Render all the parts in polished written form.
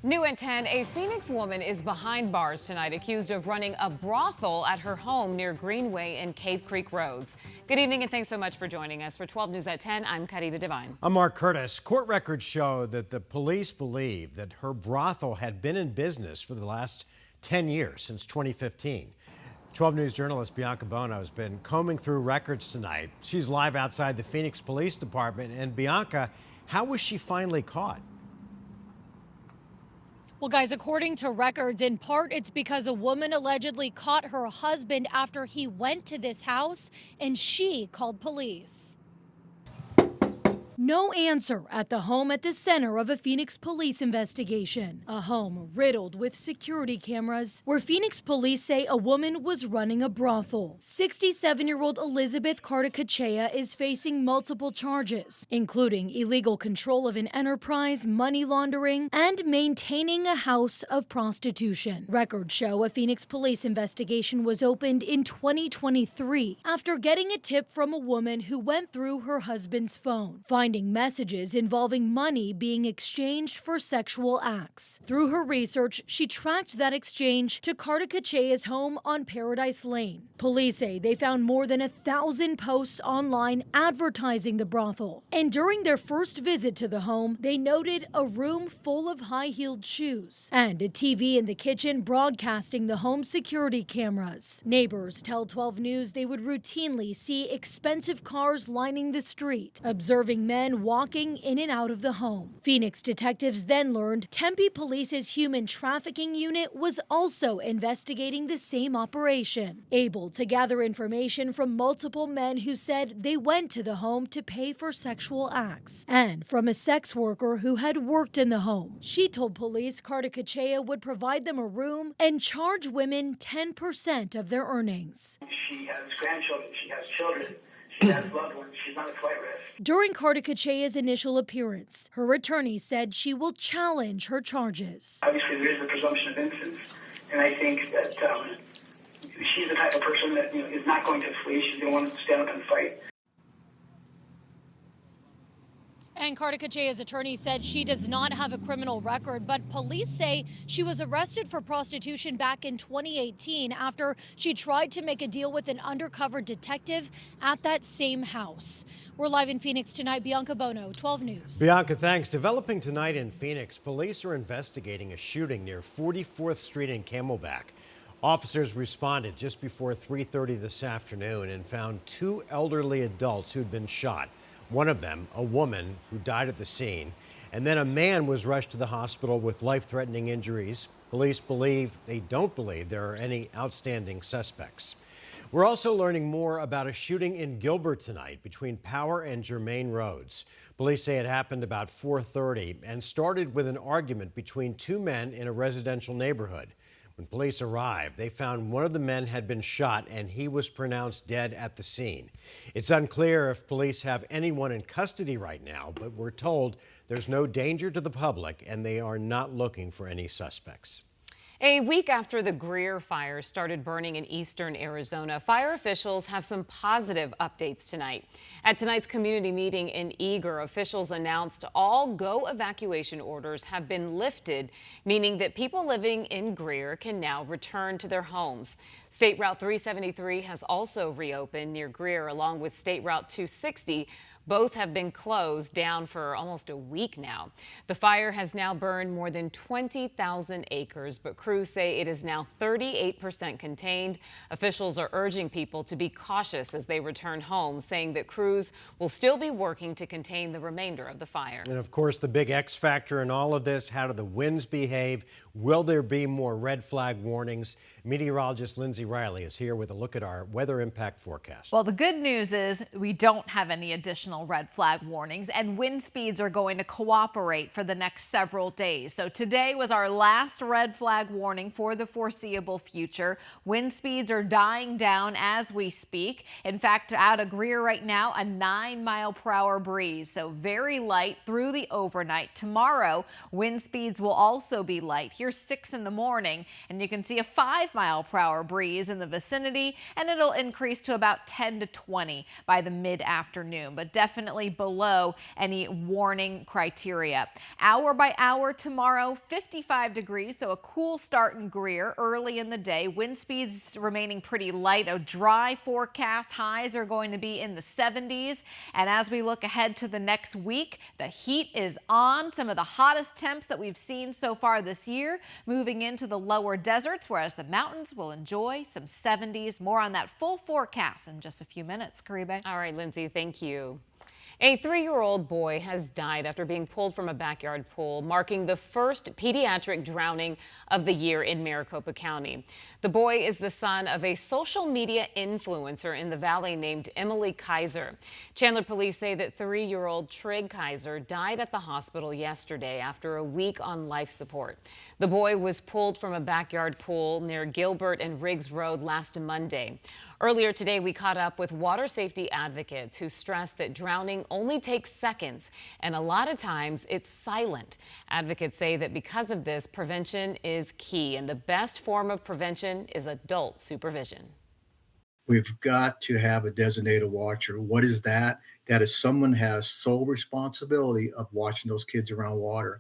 New at 10, a Phoenix woman is behind bars tonight, accused of running a brothel at her home near Greenway and Cave Creek Roads. Good evening and thanks so much for joining us. For 12 News at 10, I'm Karina Devine. I'm Mark Curtis. Court records show that the police believe that her brothel had been in business for the last 10 years, since 2015. 12 News journalist Bianca Bono has been combing through records tonight. She's live outside the Phoenix Police Department. And Bianca, how was she finally caught? Well, guys, according to records, in part, it's because a woman allegedly caught her husband after he went to this house and she called police. No answer at the home at the center of a Phoenix police investigation. A home riddled with security cameras where Phoenix police say a woman was running a brothel. 67-year-old Elizabeth Cartacachea is facing multiple charges, including illegal control of an enterprise, money laundering, and maintaining a house of prostitution. Records show a Phoenix police investigation was opened in 2023 after getting a tip from a woman who went through her husband's phone, finding messages involving money being exchanged for sexual acts. Through her research, she tracked that exchange to Cartacachea's home on Paradise Lane. Police say they found more than 1,000 posts online advertising the brothel. And during their first visit to the home, they noted a room full of high-heeled shoes and a TV in the kitchen broadcasting the home security cameras. Neighbors tell 12 News they would routinely see expensive cars lining the street, observing men walking in and out of the home. Phoenix detectives then learned Tempe Police's human trafficking unit was also investigating the same operation, able to gather information from multiple men who said they went to the home to pay for sexual acts, and from a sex worker who had worked in the home. She told police Cartacachea would provide them a room and charge women 10% of their earnings. She has grandchildren, she has children. She has loved ones. She's not a flight risk. During Cartacachea's initial appearance, her attorney said she will challenge her charges. Obviously, there is a presumption of innocence, and I think that she's the type of person that is not going to flee. She's going to want to stand up and fight. And Cartacachea's attorney said she does not have a criminal record, but police say she was arrested for prostitution back in 2018 after she tried to make a deal with an undercover detective at that same house. We're live in Phoenix tonight. Bianca Bono, 12 News. Bianca, thanks. Developing tonight in Phoenix, police are investigating a shooting near 44th Street in Camelback. Officers responded just before 3:30 this afternoon and found two elderly adults who'd been shot. One of them, a woman who died at the scene, and then a man was rushed to the hospital with life-threatening injuries. Police don't believe there are any outstanding suspects. We're also learning more about a shooting in Gilbert tonight between Power and Germain Roads. Police say it happened about 4:30 and started with an argument between two men in a residential neighborhood. When police arrived, they found one of the men had been shot and he was pronounced dead at the scene. It's unclear if police have anyone in custody right now, but we're told there's no danger to the public and they are not looking for any suspects. A week after the Greer fire started burning in eastern Arizona, fire officials have some positive updates tonight. At tonight's community meeting in Eager, officials announced all go evacuation orders have been lifted, meaning that people living in Greer can now return to their homes. State Route 373 has also reopened near Greer, along with State Route 260. Both have been closed down for almost a week now. The fire has now burned more than 20,000 acres, but crews say it is now 38% contained. Officials are urging people to be cautious as they return home, saying that crews will still be working to contain the remainder of the fire. And of course, the big X factor in all of this, how do the winds behave? Will there be more red flag warnings? Meteorologist Lindsay Riley is here with a look at our weather impact forecast. Well, the good news is we don't have any additional red flag warnings, and wind speeds are going to cooperate for the next several days. So today was our last red flag warning for the foreseeable future. Wind speeds are dying down as we speak. In fact, out of Greer right now, a 9-mile-per-hour breeze, so very light through the overnight. Tomorrow, wind speeds will also be light. Here's 6 in the morning, and you can see a 5-mile-per-hour breeze in the vicinity, and it'll increase to about 10 to 20 by the mid-afternoon. But definitely below any warning criteria. Hour by hour tomorrow, 55 degrees, so a cool start in Greer early in the day. Wind speeds remaining pretty light, a dry forecast. Highs are going to be in the 70s. And as we look ahead to the next week, the heat is on. Some of the hottest temps that we've seen so far this year, moving into the lower deserts, whereas the mountains will enjoy some 70s. More on that full forecast in just a few minutes. Karibe. All right, Lindsay, thank you. A 3-year-old boy has died after being pulled from a backyard pool, marking the first pediatric drowning of the year in Maricopa County. The boy is the son of a social media influencer in the valley named Emily Kaiser. Chandler police say that 3-year-old Trig Kaiser died at the hospital yesterday after a week on life support. The boy was pulled from a backyard pool near Gilbert and Riggs Road last Monday. Earlier today, we caught up with water safety advocates who stress that drowning only takes seconds, and a lot of times it's silent. Advocates say that because of this, prevention is key, and the best form of prevention is adult supervision. We've got to have a designated watcher. What is that? That is someone has sole responsibility of watching those kids around water.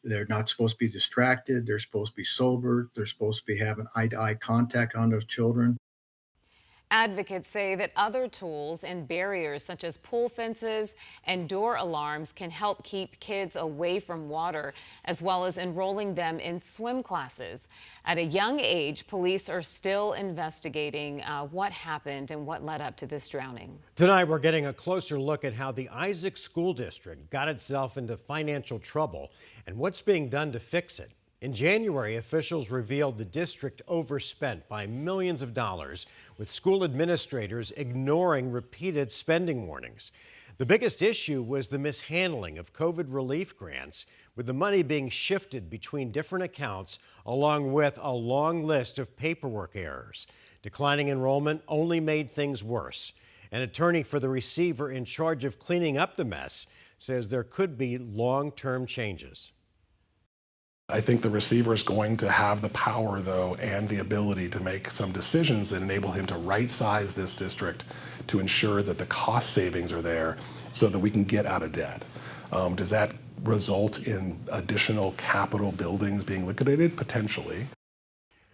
They're not supposed to be distracted. They're supposed to be sober. They're supposed to be having eye-to-eye contact on those children. Advocates say that other tools and barriers such as pool fences and door alarms can help keep kids away from water, as well as enrolling them in swim classes. At a young age, police are still investigating what happened and what led up to this drowning. Tonight, we're getting a closer look at how the Isaac School District got itself into financial trouble and what's being done to fix it. In January, officials revealed the district overspent by millions of dollars, with school administrators ignoring repeated spending warnings. The biggest issue was the mishandling of COVID relief grants, with the money being shifted between different accounts, along with a long list of paperwork errors. Declining enrollment only made things worse. An attorney for the receiver in charge of cleaning up the mess says there could be long-term changes. I think the receiver is going to have the power, though, and the ability to make some decisions that enable him to right-size this district to ensure that the cost savings are there so that we can get out of debt. Does that result in additional capital buildings being liquidated? Potentially.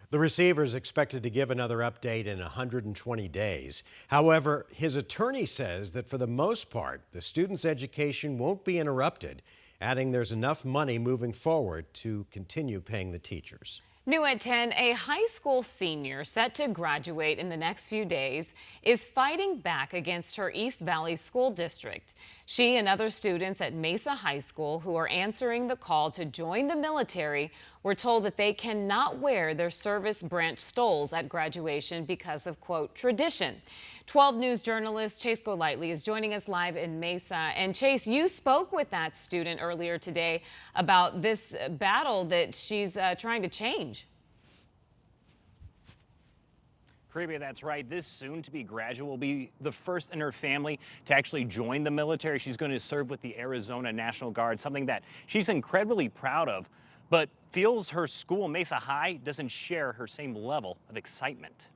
The receiver is expected to give another update in 120 days. However, his attorney says that for the most part, the student's education won't be interrupted, adding there's enough money moving forward to continue paying the teachers. New at 10, a high school senior set to graduate in the next few days is fighting back against her East Valley School District. She and other students at Mesa High School who are answering the call to join the military were told that they cannot wear their service branch stoles at graduation because of, quote, tradition. 12 News journalist Chase Golightly is joining us live in Mesa. And Chase, you spoke with that student earlier today about this battle that she's trying to change. Caribbean, that's right. This soon-to-be graduate will be the first in her family to actually join the military. She's going to serve with the Arizona National Guard, something that she's incredibly proud of, but feels her school, Mesa High, doesn't share her same level of excitement.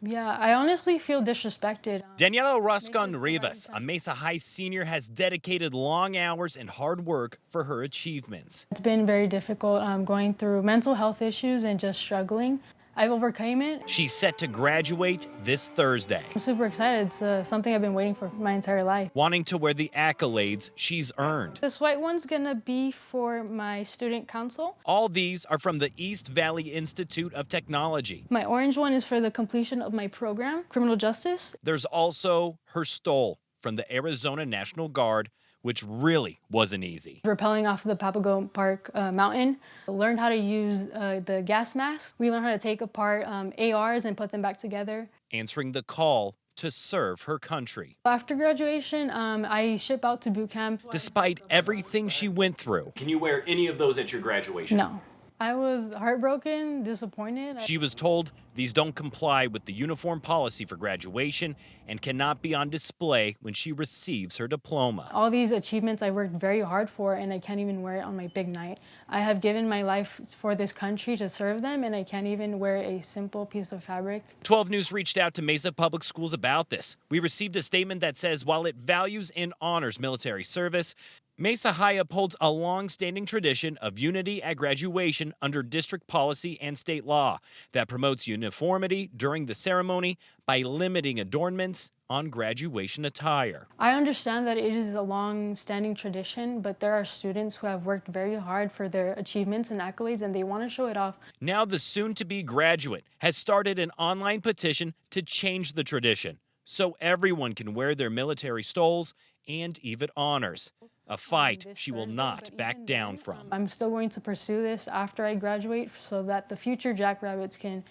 Yeah, I honestly feel disrespected. Daniela Rascon-Rivas, a Mesa High senior, has dedicated long hours and hard work for her achievements. It's been very difficult going through mental health issues and just struggling. I've overcome it. She's set to graduate this Thursday. I'm super excited. It's something I've been waiting for my entire life. Wanting to wear the accolades she's earned. This white one's gonna be for my student council. All these are from the East Valley Institute of Technology. My orange one is for the completion of my program, criminal justice. There's also her stole from the Arizona National Guard, which really wasn't easy. Rappelling off of the Papago Park mountain. Learned how to use the gas mask. We learned how to take apart ARs and put them back together. Answering the call to serve her country. After graduation, I ship out to boot camp. Despite everything she went through. Can you wear any of those at your graduation? No. I was heartbroken, disappointed. She was told these don't comply with the uniform policy for graduation and cannot be on display when she receives her diploma. All these achievements I worked very hard for, and I can't even wear it on my big night. I have given my life for this country to serve them, and I can't even wear a simple piece of fabric. 12 News reached out to Mesa Public Schools about this. We received a statement that says while it values and honors military service, Mesa High upholds a long-standing tradition of unity at graduation under district policy and state law that promotes uniformity during the ceremony by limiting adornments on graduation attire. I understand that it is a long-standing tradition, but there are students who have worked very hard for their achievements and accolades, and they want to show it off. Now the soon-to-be graduate has started an online petition to change the tradition so everyone can wear their military stoles and even honors. A fight she will not back down from. I'm still going to pursue this after I graduate so that the future Jackrabbits can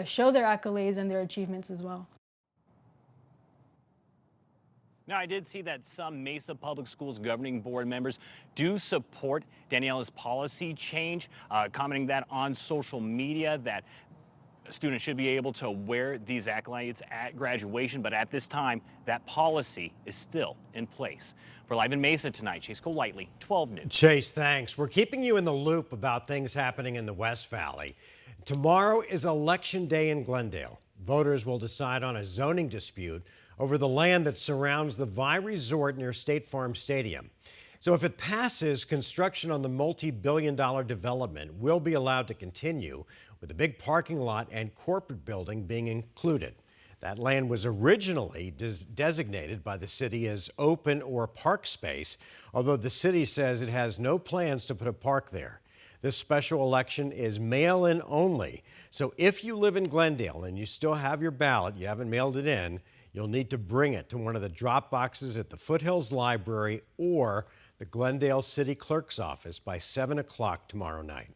show their accolades and their achievements as well. Now, I did see that some Mesa Public Schools governing board members do support Daniela's policy change, commenting that on social media that students should be able to wear these accolades at graduation, but at this time, that policy is still in place. We're live in Mesa tonight. Chase Golightly, 12 News. Chase, thanks. We're keeping you in the loop about things happening in the West Valley. Tomorrow is Election Day in Glendale. Voters will decide on a zoning dispute over the land that surrounds the Vi Resort near State Farm Stadium. So if it passes, construction on the multi-billion-dollar development will be allowed to continue, with a big parking lot and corporate building being included. That land was originally designated by the city as open or park space, although the city says it has no plans to put a park there. This special election is mail-in only, so if you live in Glendale and you still have your ballot, you haven't mailed it in, you'll need to bring it to one of the drop boxes at the Foothills Library or the Glendale City Clerk's office by 7 o'clock tomorrow night.